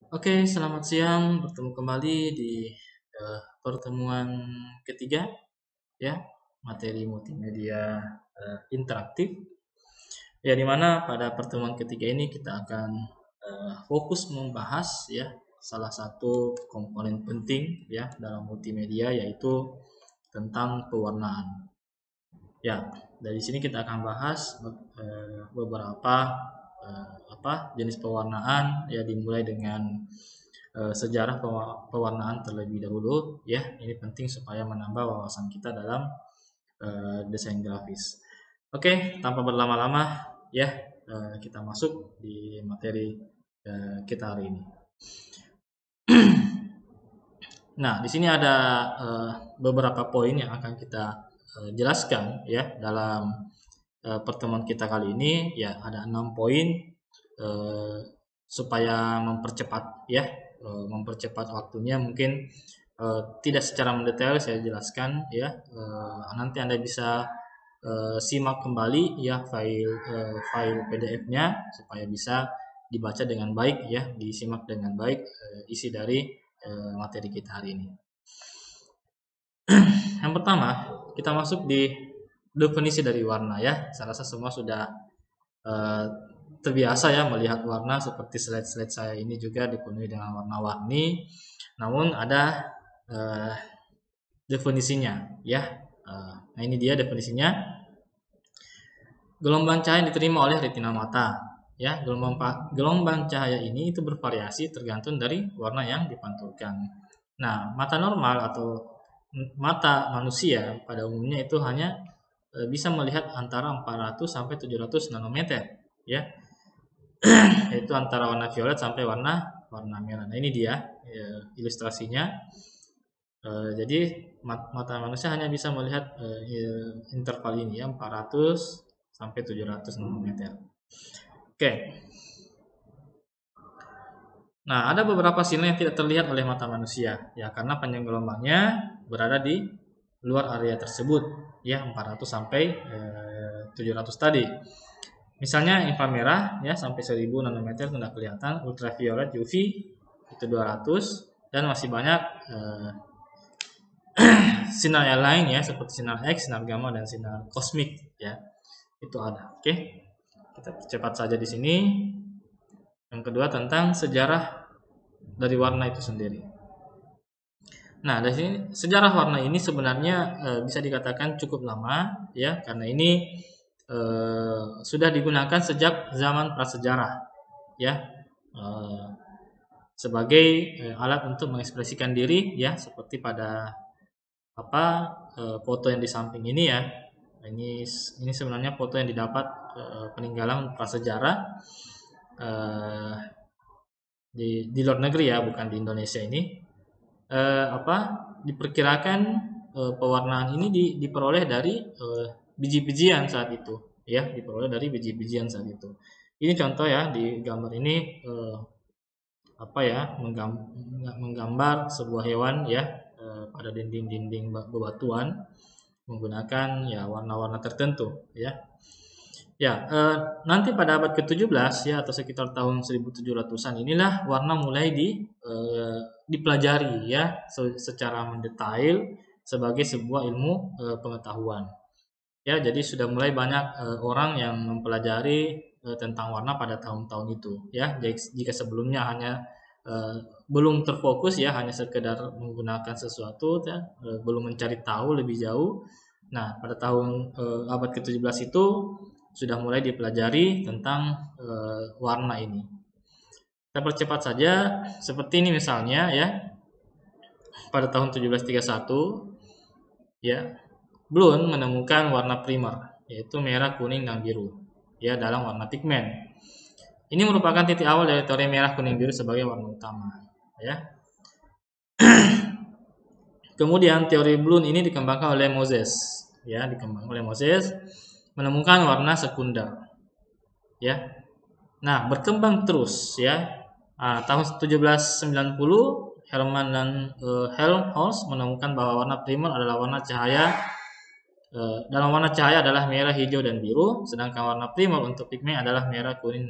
Oke, selamat siang. Bertemu kembali di pertemuan ketiga, ya, materi multimedia interaktif. Ya, di mana pada pertemuan ketiga ini kita akan fokus membahas ya salah satu komponen penting ya dalam multimedia, yaitu tentang pewarnaan. Ya, dari sini kita akan bahas beberapa jenis pewarnaan, ya, dimulai dengan sejarah pewarnaan terlebih dahulu, ya. Ini penting supaya menambah wawasan kita dalam desain grafis. Oke, tanpa berlama-lama, ya, kita masuk di materi kita hari ini. Nah, di sini ada beberapa poin yang akan kita jelaskan ya dalam pertemuan kita kali ini. Ya, ada 6 poin supaya mempercepat ya, mempercepat waktunya. Mungkin tidak secara mendetail saya jelaskan ya. Nanti Anda bisa simak kembali ya file PDF-nya supaya bisa dibaca dengan baik ya, disimak dengan baik isi dari materi kita hari ini. Yang pertama, kita masuk di definisi dari warna ya. Saya rasa semua sudah terbiasa ya melihat warna, seperti slide-slide saya ini juga dipenuhi dengan warna-warni. Namun ada definisinya ya. Nah, ini dia definisinya. Gelombang cahaya yang diterima oleh retina mata. Ya, gelombang cahaya ini itu bervariasi tergantung dari warna yang dipantulkan. Nah, mata normal atau mata manusia pada umumnya itu hanya bisa melihat antara 400 sampai 700 nanometer, ya. Yaitu antara warna violet sampai warna merah. Nah, ini dia ilustrasinya. Jadi mata manusia hanya bisa melihat interval ini ya, 400 sampai 700 nanometer. Oke. Nah, ada beberapa sinyal yang tidak terlihat oleh mata manusia ya, karena panjang gelombangnya berada di luar area tersebut ya, 400 sampai 700 tadi. Misalnya inframerah ya sampai 1000 nanometer tidak kelihatan, ultraviolet UV itu 200, dan masih banyak sinar yang lain ya, seperti sinar X, sinar gamma, dan sinar kosmik ya. Itu ada. Oke. Kita cepat saja di sini. Yang kedua tentang sejarah dari warna itu sendiri. Nah, dari sini sejarah warna ini sebenarnya bisa dikatakan cukup lama ya, karena ini sudah digunakan sejak zaman prasejarah ya, sebagai alat untuk mengekspresikan diri ya, seperti pada foto yang di samping ini ya. Ini sebenarnya foto yang didapat peninggalan prasejarah di luar negeri ya, bukan di Indonesia ini. Diperkirakan pewarnaan ini diperoleh dari biji-bijian saat itu ya, diperoleh dari biji-bijian saat itu. Ini contoh ya, di gambar ini menggambar sebuah hewan ya pada dinding-dinding bebatuan menggunakan ya warna-warna tertentu ya. Ya, nanti pada abad ke-17 ya, atau sekitar tahun 1700-an inilah warna mulai dipelajari ya secara mendetail sebagai sebuah ilmu pengetahuan. Ya, jadi sudah mulai banyak orang yang mempelajari tentang warna pada tahun-tahun itu ya. Jika sebelumnya hanya belum terfokus ya, hanya sekedar menggunakan sesuatu ya, belum mencari tahu lebih jauh. Nah, pada tahun abad ke-17 itu sudah mulai dipelajari tentang warna ini. Kita percepat saja, seperti ini misalnya ya. Pada tahun 1731 ya, Blunt menemukan warna primer, yaitu merah, kuning, dan biru ya dalam warna pigmen. Ini merupakan titik awal dari teori merah, kuning, biru sebagai warna utama ya. Kemudian teori Blunt ini dikembangkan oleh Moses ya, menemukan warna sekunder ya. Nah, berkembang terus ya. Tahun 1790 Hermann dan Helmholtz menemukan bahwa warna primer adalah warna cahaya. Dalam warna cahaya adalah merah, hijau, dan biru, sedangkan warna primer untuk pigmen adalah merah, kuning,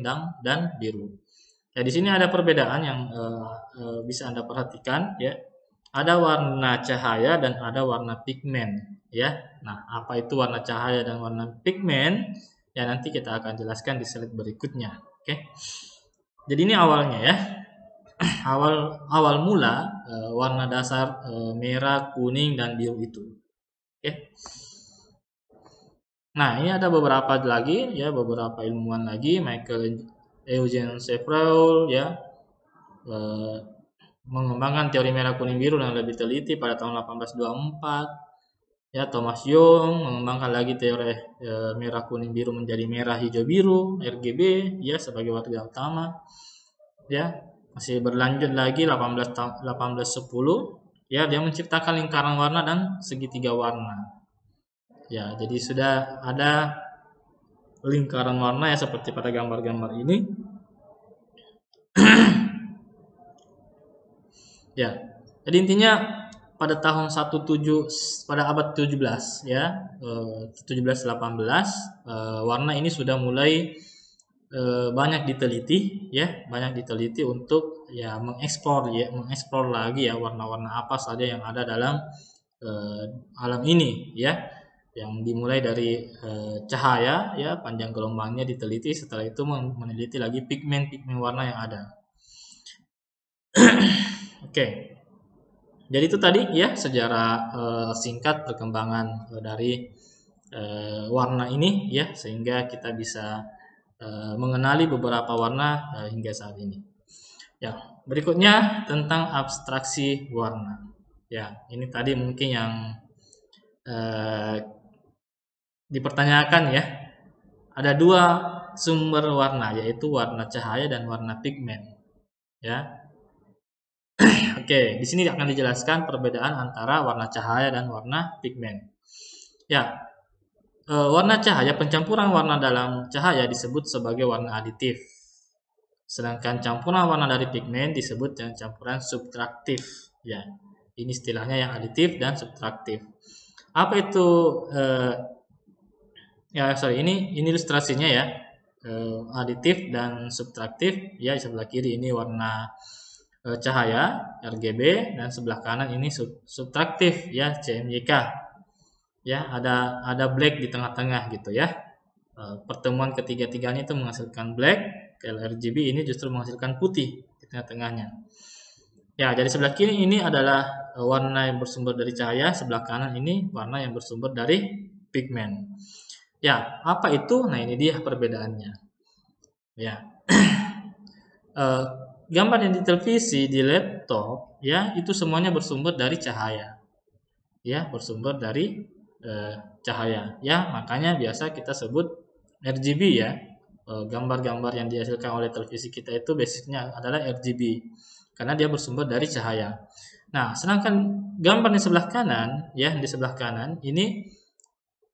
dan biru. Ya, di sini ada perbedaan yang bisa Anda perhatikan ya. Ada warna cahaya dan ada warna pigmen ya. Nah, apa itu warna cahaya dan warna pigmen? Ya, nanti kita akan jelaskan di slide berikutnya. Oke. Jadi ini awalnya ya. Awal mula warna dasar merah, kuning dan biru itu. Oke. Nah, ini ada beberapa lagi ya, beberapa ilmuwan lagi, Michael Eugene Chevreul ya, mengembangkan teori merah kuning biru dengan lebih teliti pada tahun 1824. Ya, Thomas Young mengembangkan lagi teori merah kuning biru menjadi merah hijau biru RGB ya sebagai warna utama. Ya, masih berlanjut lagi 1810 ya, dia menciptakan lingkaran warna dan segitiga warna. Ya, jadi sudah ada lingkaran warna ya seperti pada gambar-gambar ini. Ya, jadi intinya pada tahun pada abad 17 ya, 17-18 warna ini sudah mulai banyak diteliti ya, banyak diteliti untuk ya mengeksplor lagi ya warna-warna apa saja yang ada dalam alam ini ya, yang dimulai dari cahaya ya, panjang gelombangnya diteliti, setelah itu meneliti lagi pigmen warna yang ada. Oke. Jadi itu tadi ya sejarah singkat perkembangan dari warna ini ya, sehingga kita bisa mengenali beberapa warna hingga saat ini. Ya, berikutnya tentang abstraksi warna. Ya, ini tadi mungkin yang dipertanyakan ya. Ada dua sumber warna, yaitu warna cahaya dan warna pigmen. Ya. Oke, di sini akan dijelaskan perbedaan antara warna cahaya dan warna pigmen. Ya, warna cahaya, pencampuran warna dalam cahaya disebut sebagai warna aditif. Sedangkan campuran warna dari pigmen disebut dengan campuran subtraktif. Ya, ini istilahnya yang aditif dan subtraktif. Apa itu? Ini ilustrasinya ya. Aditif dan subtraktif. Ya, di sebelah kiri ini warna cahaya RGB dan sebelah kanan ini subtraktif ya, CMYK. Ya, ada black di tengah-tengah gitu ya. Pertemuan ketiga-tiganya itu menghasilkan black, kalau RGB ini justru menghasilkan putih di tengah-tengahnya. Ya, jadi sebelah kiri ini adalah warna yang bersumber dari cahaya, sebelah kanan ini warna yang bersumber dari pigmen. Ya, apa itu? Nah, ini dia perbedaannya. Ya. Gambar yang di televisi, di laptop, ya itu semuanya bersumber dari cahaya, ya bersumber dari cahaya, ya makanya biasa kita sebut RGB ya. Gambar-gambar yang dihasilkan oleh televisi kita itu basicnya adalah RGB karena dia bersumber dari cahaya. Nah, sedangkan gambar di sebelah kanan, ya di sebelah kanan ini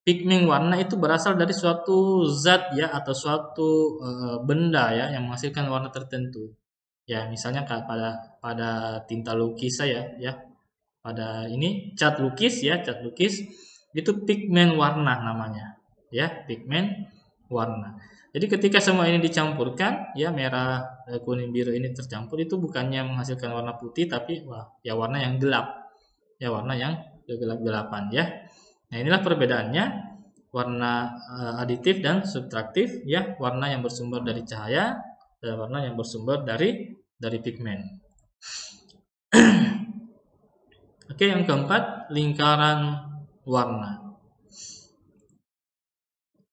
pigmen warna itu berasal dari suatu zat ya atau suatu benda ya yang menghasilkan warna tertentu. Ya, misalnya pada tinta lukis saya ya. Pada ini cat lukis ya, cat lukis itu pigmen warna namanya. Ya, pigmen warna. Jadi ketika semua ini dicampurkan ya, merah, kuning, biru ini tercampur, itu bukannya menghasilkan warna putih tapi ya warna yang gelap. Ya, warna yang gelap-gelapan ya. Nah, inilah perbedaannya warna aditif dan subtraktif ya, warna yang bersumber dari cahaya dan warna yang bersumber dari pigmen. Oke, yang keempat, lingkaran warna.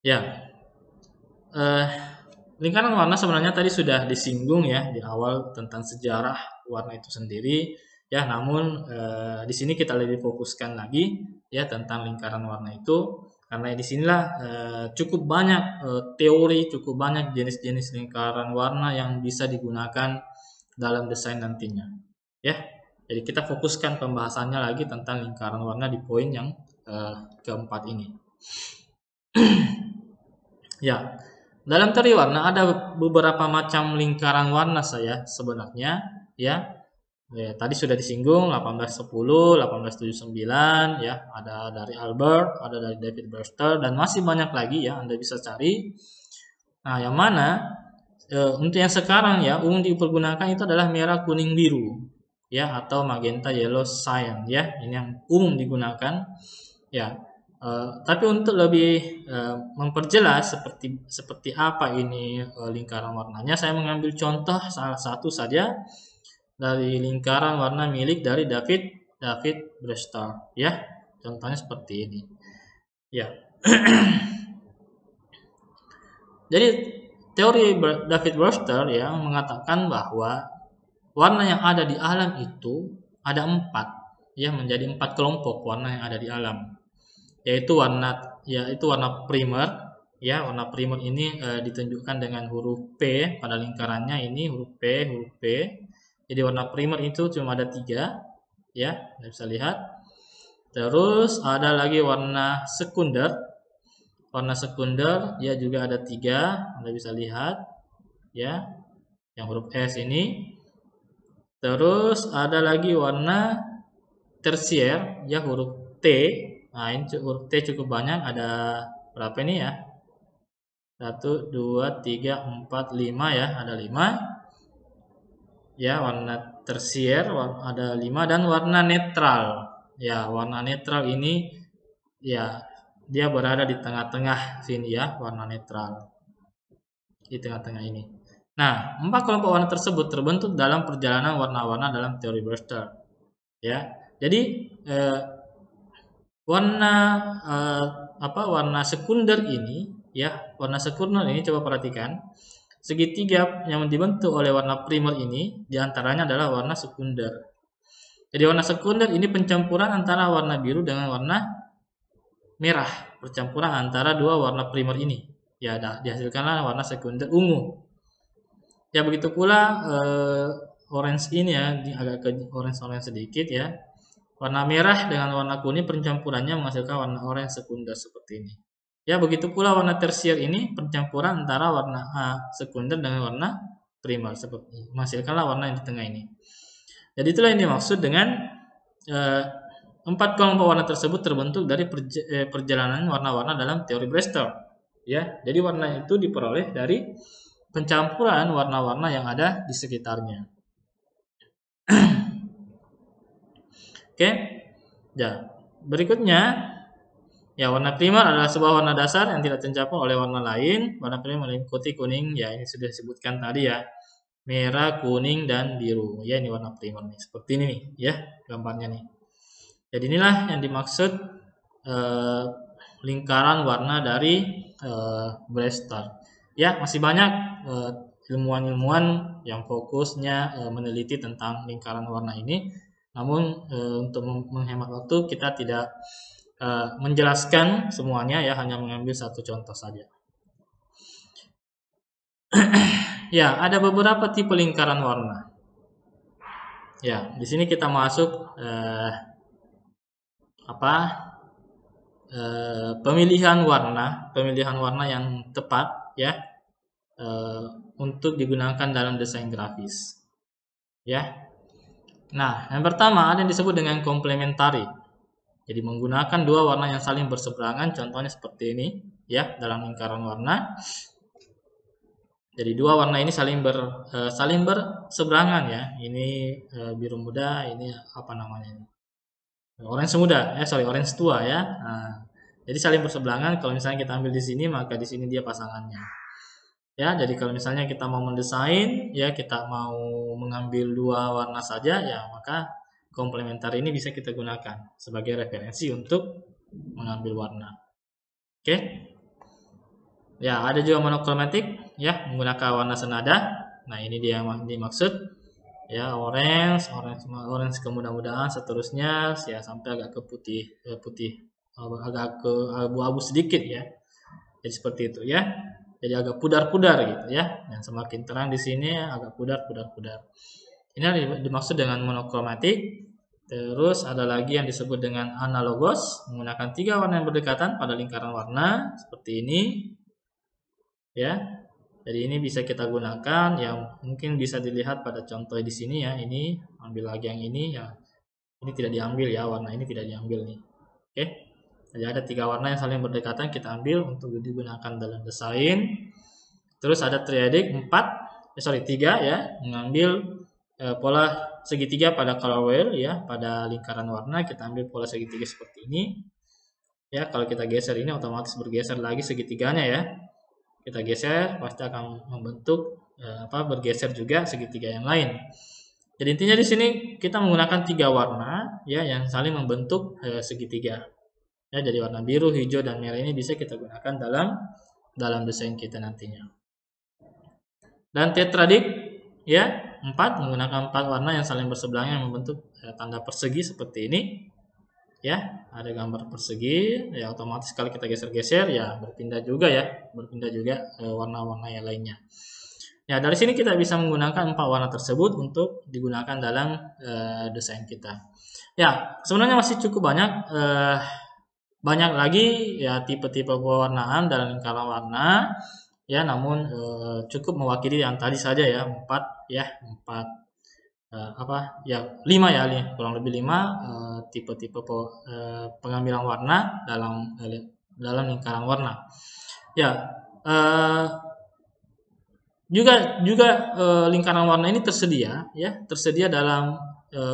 Ya, lingkaran warna sebenarnya tadi sudah disinggung ya di awal tentang sejarah warna itu sendiri. Ya, namun di sini kita lebih fokuskan lagi ya tentang lingkaran warna itu, karena di sinilah cukup banyak teori, cukup banyak jenis-jenis lingkaran warna yang bisa digunakan dalam desain nantinya. Ya, jadi kita fokuskan pembahasannya lagi tentang lingkaran warna di poin yang keempat ini. Ya, dalam teori warna ada beberapa macam lingkaran warna saya sebenarnya ya. Tadi sudah disinggung 1810, 1879 ya, ada dari Albert, ada dari David Brewster dan masih banyak lagi ya Anda bisa cari. Nah, yang mana untuk yang sekarang ya umum dipergunakan itu adalah merah, kuning, biru ya, atau magenta, yellow, cyan ya. Ini yang umum digunakan ya. Tapi untuk lebih memperjelas seperti apa ini lingkaran warnanya, saya mengambil contoh salah satu saja dari lingkaran warna milik dari David Brewster ya. Contohnya seperti ini ya. Jadi teori David Brewster ya mengatakan bahwa warna yang ada di alam itu ada 4 ya, menjadi 4 kelompok warna yang ada di alam, yaitu warna primer ya. Warna primer ini ditunjukkan dengan huruf P pada lingkarannya, ini huruf P. Jadi warna primer itu cuma ada 3 ya, Anda bisa lihat. Terus ada lagi warna sekunder. Warna sekunder ya juga ada 3, Anda bisa lihat ya, yang huruf S ini. Terus ada lagi warna tersier ya, huruf T. Nah, ini huruf T cukup banyak, ada berapa ini ya? 1, 2, 3, 4, 5 ya, ada 5. Ya, warna tersier ada 5, dan warna netral. Ya, warna netral ini ya dia berada di tengah-tengah sini ya, warna netral. Di tengah-tengah ini. Nah, 4 kelompok warna tersebut terbentuk dalam perjalanan warna-warna dalam teori Brewster. Ya. Jadi warna sekunder ini ya, warna sekunder ini coba perhatikan. Segitiga yang dibentuk oleh warna primer ini diantaranya adalah warna sekunder. Jadi warna sekunder ini pencampuran antara warna biru dengan warna merah, percampuran antara dua warna primer ini. Ya, dihasilkanlah warna sekunder ungu. Ya, begitu pula orange ini ya, agak ke orange sedikit ya. Warna merah dengan warna kuning pencampurannya menghasilkan warna orange sekunder seperti ini. Ya, begitu pula warna tersier ini pencampuran antara warna sekunder dengan warna primer seperti ini, menghasilkanlah warna yang di tengah ini. Jadi itulah yang dimaksud dengan 4 kelompok warna tersebut terbentuk dari perjalanan warna-warna dalam teori Brewster. Ya, jadi warna itu diperoleh dari pencampuran warna-warna yang ada di sekitarnya. Oke. Ya, berikutnya ya, warna primer adalah sebuah warna dasar yang tidak tercampur oleh warna lain. Warna primer meliputi kuning, ya ini sudah disebutkan tadi ya. Merah, kuning, dan biru. Ya, ini warna primer nih. Seperti ini nih ya gambarnya nih. Jadi inilah yang dimaksud lingkaran warna dari Brewster. Ya, masih banyak ilmuwan-ilmuwan yang fokusnya meneliti tentang lingkaran warna ini. Namun untuk menghemat waktu kita tidak menjelaskan semuanya ya, hanya mengambil satu contoh saja. Ya, ada beberapa tipe lingkaran warna. Ya, di sini kita masuk pemilihan warna yang tepat ya untuk digunakan dalam desain grafis. Ya. Nah, yang pertama ada yang disebut dengan komplementari. Jadi menggunakan dua warna yang saling berseberangan, contohnya seperti ini ya dalam lingkaran warna. Jadi dua warna ini saling berseberangan ya. Ini biru muda, ini apa namanya ini? Orange muda, orange tua ya. Nah, jadi saling berseberangan. Kalau misalnya kita ambil di sini, maka di sini dia pasangannya. Ya, jadi kalau misalnya kita mau mendesain, ya kita mau mengambil dua warna saja, ya maka komplementer ini bisa kita gunakan sebagai referensi untuk mengambil warna. Oke. Ya, ada juga monokromatik, ya menggunakan warna senada. Nah, ini dia yang dimaksud. Ya, orange kemudahan seterusnya, ya sampai agak ke putih, agak ke abu-abu sedikit ya. Jadi seperti itu ya. Jadi agak pudar-pudar gitu ya. Yang semakin terang di sini agak pudar. Ini dimaksud dengan monokromatik. Terus ada lagi yang disebut dengan analogos, menggunakan 3 warna yang berdekatan pada lingkaran warna seperti ini. Ya. Jadi ini bisa kita gunakan, yang mungkin bisa dilihat pada contoh di sini ya. Ini ambil lagi yang ini ya. Ini tidak diambil ya, warna ini tidak diambil nih. Oke. Jadi ada 3 warna yang saling berdekatan kita ambil untuk digunakan dalam desain. Terus ada triadic 3 ya, mengambil pola segitiga pada color wheel ya, pada lingkaran warna kita ambil pola segitiga seperti ini. Ya, kalau kita geser ini otomatis bergeser lagi segitiganya ya. Kita geser pasti akan membentuk bergeser juga segitiga yang lain. Jadi intinya di sini kita menggunakan 3 warna ya yang saling membentuk segitiga. Ya, jadi warna biru, hijau dan merah ini bisa kita gunakan dalam desain kita nantinya. Dan tetradik ya, 4 menggunakan 4 warna yang saling bersebelahan yang membentuk tanda persegi seperti ini. Ya, ada gambar persegi, ya otomatis kalau kita geser-geser ya berpindah juga warna-warna yang lainnya. Ya, dari sini kita bisa menggunakan 4 warna tersebut untuk digunakan dalam desain kita. Ya, sebenarnya masih cukup banyak lagi ya tipe-tipe pewarnaan dalam lingkaran warna ya, namun cukup mewakili yang tadi saja ya, 5 kurang lebih 5 tipe-tipe pengambilan warna dalam lingkaran warna. Ya, juga lingkaran warna ini tersedia dalam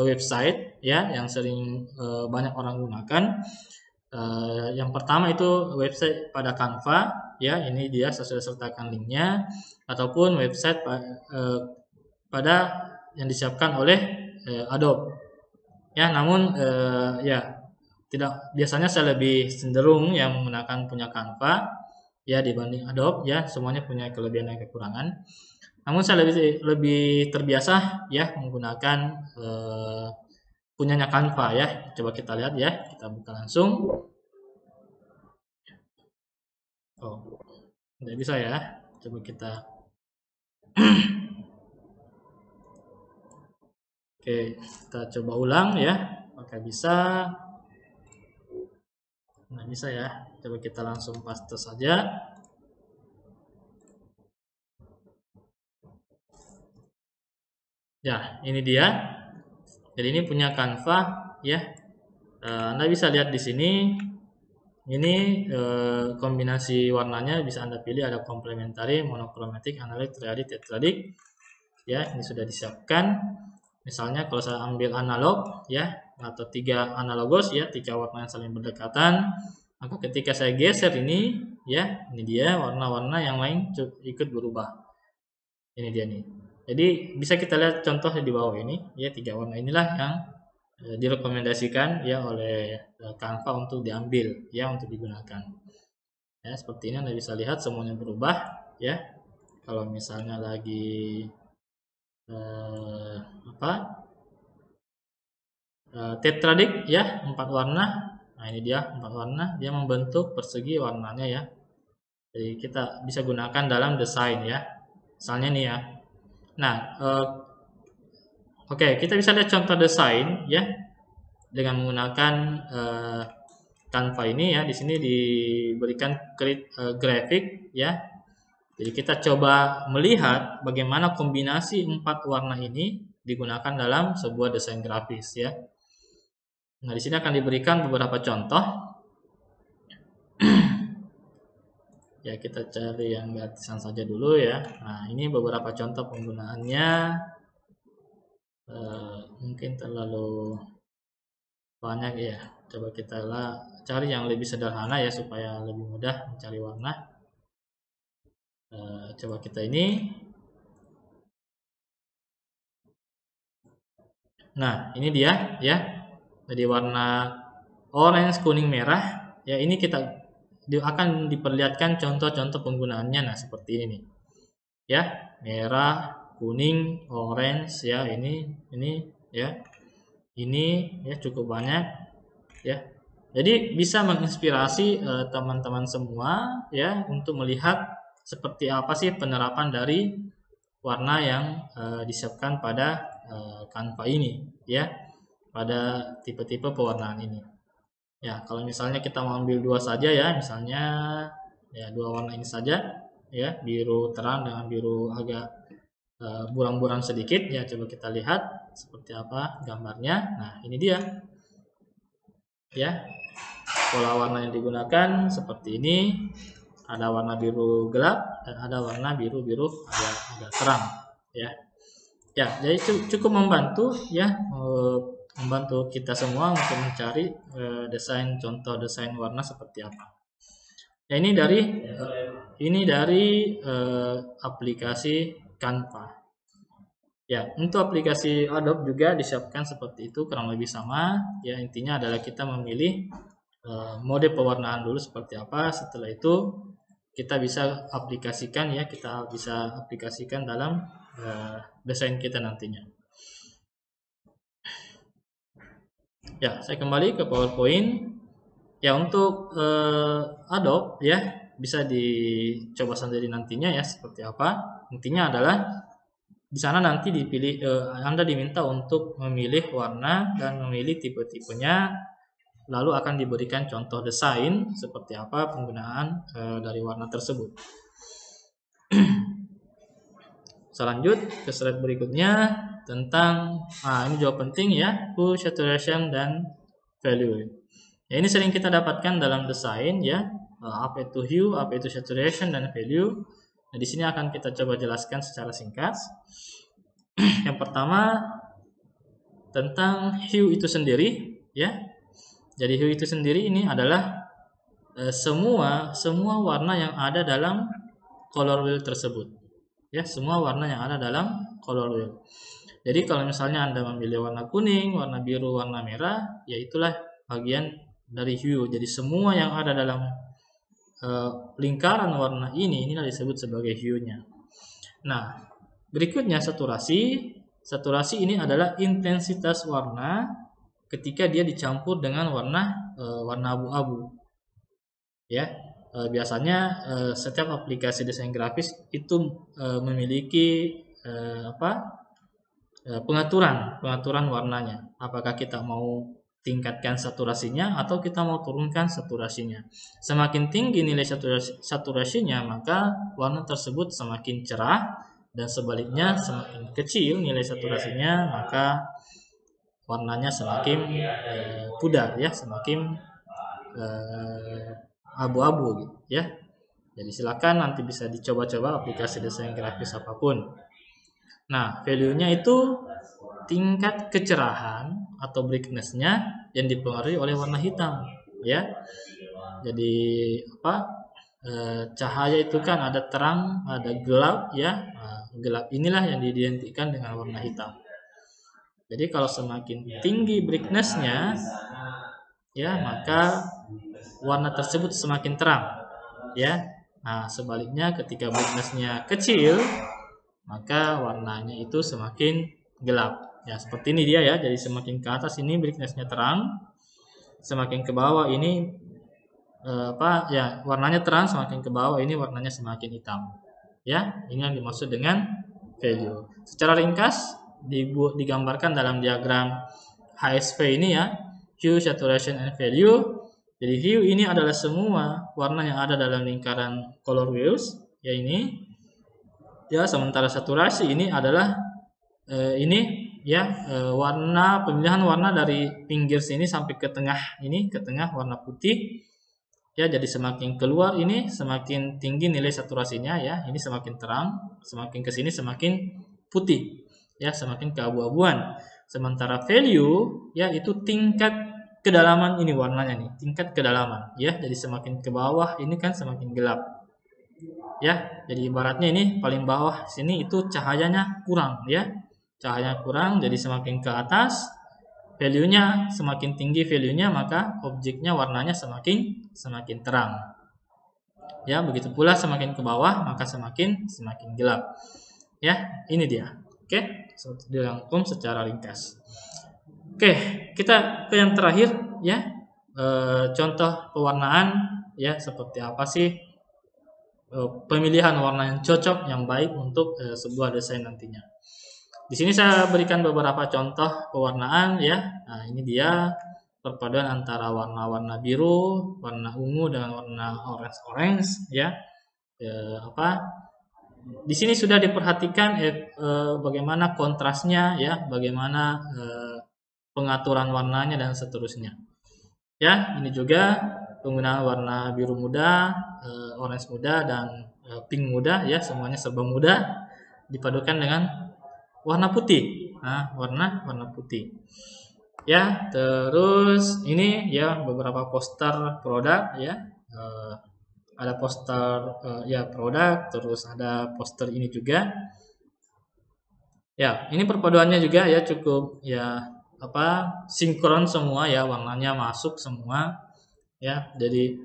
website ya yang sering banyak orang gunakan. Yang pertama itu website pada Canva ya, ini dia saya sudah sertakan linknya, ataupun website pada yang disiapkan oleh Adobe ya, namun biasanya saya lebih cenderung yang menggunakan punya Canva ya dibanding Adobe ya, semuanya punya kelebihan dan kekurangan. Namun saya lebih terbiasa ya menggunakan punyanya Canva ya. Coba kita lihat ya, kita buka langsung. Oh, tidak bisa ya. Coba kita Oke, kita coba ulang ya. Apakah bisa? Nggak bisa ya. Coba kita langsung paste saja. Ya, ini dia. Jadi ini punya Canva ya. Anda bisa lihat di sini. Ini kombinasi warnanya bisa Anda pilih, ada complementary, monokromatik, analog, triadic, tetradik. Ya, ini sudah disiapkan. Misalnya kalau saya ambil analog ya, atau 3 analogos ya, 3 warna yang saling berdekatan, maka ketika saya geser ini ya, ini dia warna-warna yang lain ikut berubah. Ini dia nih. Jadi bisa kita lihat contoh di bawah ini ya, 3 warna inilah yang direkomendasikan ya oleh Canva untuk diambil ya, untuk digunakan. Ya, seperti ini Anda bisa lihat semuanya berubah ya. Kalau misalnya lagi tetradik ya, 4 warna. Nah, ini dia 4 warna, dia membentuk persegi warnanya ya. Jadi kita bisa gunakan dalam desain ya. Misalnya nih ya. Nah, oke, kita bisa lihat contoh desain ya dengan menggunakan Canva ini ya. Di sini diberikan grafik ya. Jadi kita coba melihat bagaimana kombinasi 4 warna ini digunakan dalam sebuah desain grafis ya. Nah, di sini akan diberikan beberapa contoh. Ya, kita cari yang gratisan saja dulu ya. Nah, ini beberapa contoh penggunaannya. Mungkin terlalu banyak ya. Coba kita cari yang lebih sederhana ya supaya lebih mudah mencari warna. Coba kita ini. Nah, ini dia ya. Jadi warna orange, kuning, merah. Ya, ini kita akan diperlihatkan contoh-contoh penggunaannya. Nah, seperti ini nih. Ya, merah, kuning, orange ya, ini ya. Ini ya cukup banyak ya. Jadi bisa menginspirasi teman-teman semua ya untuk melihat seperti apa sih penerapan dari warna yang disiapkan pada Canva ini ya, pada tipe-tipe pewarnaan ini. Ya, kalau misalnya kita mau ambil 2 saja ya, misalnya ya 2 warna ini saja ya, biru terang dengan biru agak buram-buram sedikit ya. Coba kita lihat seperti apa gambarnya. Nah, ini dia ya, pola warna yang digunakan seperti ini. ada warna biru gelap dan ada warna biru agak terang, ya. Ya, jadi cukup membantu ya, membantu kita semua untuk mencari contoh desain warna seperti apa. Ya, ini dari aplikasi Canva. Ya, untuk aplikasi Adobe juga disiapkan seperti itu, kurang lebih sama. Ya, intinya adalah kita memilih mode pewarnaan dulu seperti apa. Setelah itu kita bisa aplikasikan dalam desain kita nantinya. Ya, saya kembali ke PowerPoint. Ya, untuk Adobe ya bisa dicoba sendiri nantinya ya seperti apa. Intinya adalah di sana nanti dipilih, Anda diminta untuk memilih warna dan memilih tipe-tipenya, lalu akan diberikan contoh desain seperti apa penggunaan dari warna tersebut. Selanjut ke slide berikutnya tentang ini juga penting ya, hue, saturation dan value. Ya, ini sering kita dapatkan dalam desain ya, apa itu hue, apa itu saturation dan value. Nah, di sini akan kita coba jelaskan secara singkat. Yang pertama tentang hue itu sendiri ya. Jadi hue itu sendiri ini adalah semua warna yang ada dalam color wheel tersebut. Ya, semua warna yang ada dalam color wheel. Jadi kalau misalnya Anda memilih warna kuning, warna biru, warna merah, ya itulah bagian dari hue. Jadi semua yang ada dalam lingkaran warna inilah disebut sebagai hue-nya. Nah, berikutnya saturasi. Saturasi ini adalah intensitas warna ketika dia dicampur dengan warna abu-abu. Ya, biasanya setiap aplikasi desain grafis itu memiliki pengaturan warnanya. Apakah kita mau tingkatkan saturasinya atau kita mau turunkan saturasinya. Semakin tinggi nilai saturasinya, maka warna tersebut semakin cerah, dan sebaliknya semakin kecil nilai saturasinya, maka warnanya semakin pudar ya, semakin abu-abu gitu ya. Jadi silakan nanti bisa dicoba-coba aplikasi desain grafis apapun. Nah, value-nya itu tingkat kecerahan atau brightness-nya yang dipengaruhi oleh warna hitam ya. Jadi cahaya itu kan ada terang, ada gelap ya. Gelap inilah yang diidentikan dengan warna hitam. Jadi kalau semakin tinggi brightness-nya ya, maka warna tersebut semakin terang ya. Nah, sebaliknya ketika brightness-nya kecil, maka warnanya itu semakin gelap. Ya, seperti ini dia ya. Jadi semakin ke atas ini brightness-nya terang, semakin ke bawah ini warnanya terang, semakin ke bawah ini warnanya semakin hitam. Ya, ini yang dimaksud dengan value. Secara ringkas digambarkan dalam diagram HSV ini ya, hue, saturation, and value. Jadi hue ini adalah semua warna yang ada dalam lingkaran color wheels ya ini. Ya, sementara saturasi ini adalah pemilihan warna dari pinggir sini sampai ke tengah ini, ke tengah warna putih. Ya, jadi semakin keluar ini semakin tinggi nilai saturasinya ya. Ini semakin terang, semakin ke sini semakin putih. Ya, semakin keabu-abuan. Sementara value ya itu tingkat kedalaman ini warnanya nih, tingkat kedalaman ya. Jadi semakin ke bawah ini kan semakin gelap. Ya, jadi ibaratnya ini paling bawah sini itu cahayanya kurang ya. Cahayanya kurang, jadi semakin ke atas value-nya, semakin tinggi value-nya, maka objeknya warnanya semakin terang. Ya, begitu pula semakin ke bawah maka semakin gelap. Ya, ini dia. Oke, dirangkum secara ringkas. Oke, kita ke yang terakhir ya. Contoh pewarnaan ya, seperti apa sih pemilihan warna yang cocok, yang baik untuk sebuah desain nantinya. Di sini saya berikan beberapa contoh pewarnaan ya. Nah, ini dia perpaduan antara warna-warna biru, warna ungu dengan warna orange ya. Di sini sudah diperhatikan bagaimana kontrasnya ya, bagaimana pengaturan warnanya dan seterusnya. Ya, ini juga penggunaan warna biru muda, orange muda dan pink muda ya, semuanya serba muda dipadukan dengan warna putih. Nah, warna putih. Ya, terus ini ya beberapa poster produk ya. Ada poster ya produk, terus ada poster ini juga. Ya, ini perpaduannya juga ya cukup ya sinkron semua ya, warnanya masuk semua ya. Jadi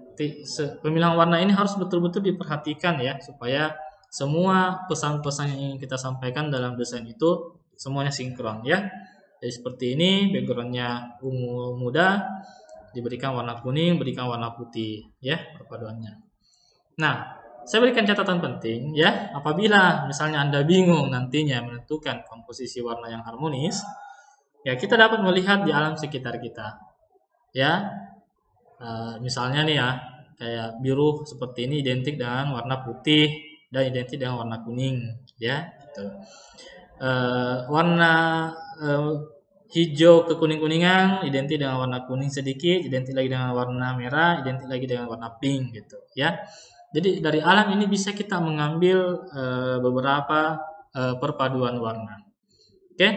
pemilihan warna ini harus betul-betul diperhatikan ya, supaya semua pesan-pesan yang ingin kita sampaikan dalam desain itu semuanya sinkron ya. Jadi seperti ini, backgroundnya ungu muda, diberikan warna kuning, berikan warna putih ya perpaduannya. Nah, saya berikan catatan penting ya, apabila misalnya Anda bingung nantinya menentukan komposisi warna yang harmonis, ya kita dapat melihat di alam sekitar kita. Ya, misalnya nih ya, kayak biru seperti ini identik dengan warna putih dan identik dengan warna kuning, ya. Gitu. Warna hijau ke kuning-kuningan identik dengan warna kuning sedikit, identik lagi dengan warna merah, identik lagi dengan warna pink gitu, ya. Jadi dari alam ini bisa kita mengambil beberapa perpaduan warna. Oke?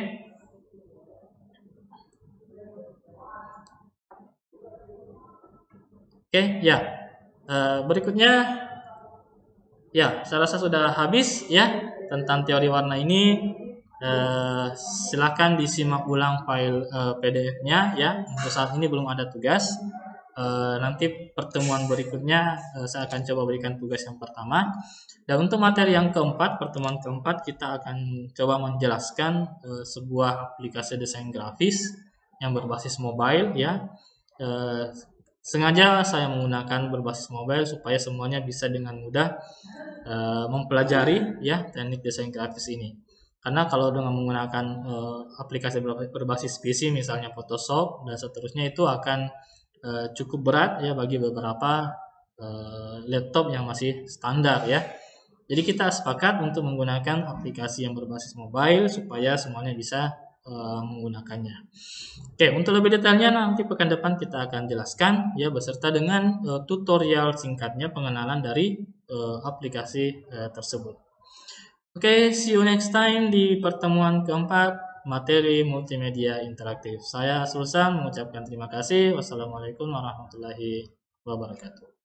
Oke, ya. Berikutnya, ya, saya rasa sudah habis ya tentang teori warna ini. Silakan disimak ulang file PDF-nya ya. Untuk saat ini belum ada tugas. Nanti pertemuan berikutnya saya akan coba berikan tugas yang pertama. Dan untuk materi yang keempat, pertemuan keempat, kita akan coba menjelaskan sebuah aplikasi desain grafis yang berbasis mobile ya. Sengaja saya menggunakan berbasis mobile supaya semuanya bisa dengan mudah mempelajari ya teknik desain grafis ini. Karena kalau dengan menggunakan aplikasi berbasis PC misalnya Photoshop dan seterusnya, itu akan cukup berat ya bagi beberapa laptop yang masih standar ya. Jadi kita sepakat untuk menggunakan aplikasi yang berbasis mobile supaya semuanya bisa menggunakannya. Oke, untuk lebih detailnya nanti pekan depan kita akan jelaskan ya beserta dengan tutorial singkatnya pengenalan dari aplikasi tersebut. Oke, see you next time di pertemuan keempat materi multimedia interaktif. Saya Sulsan mengucapkan terima kasih. Wassalamualaikum warahmatullahi wabarakatuh.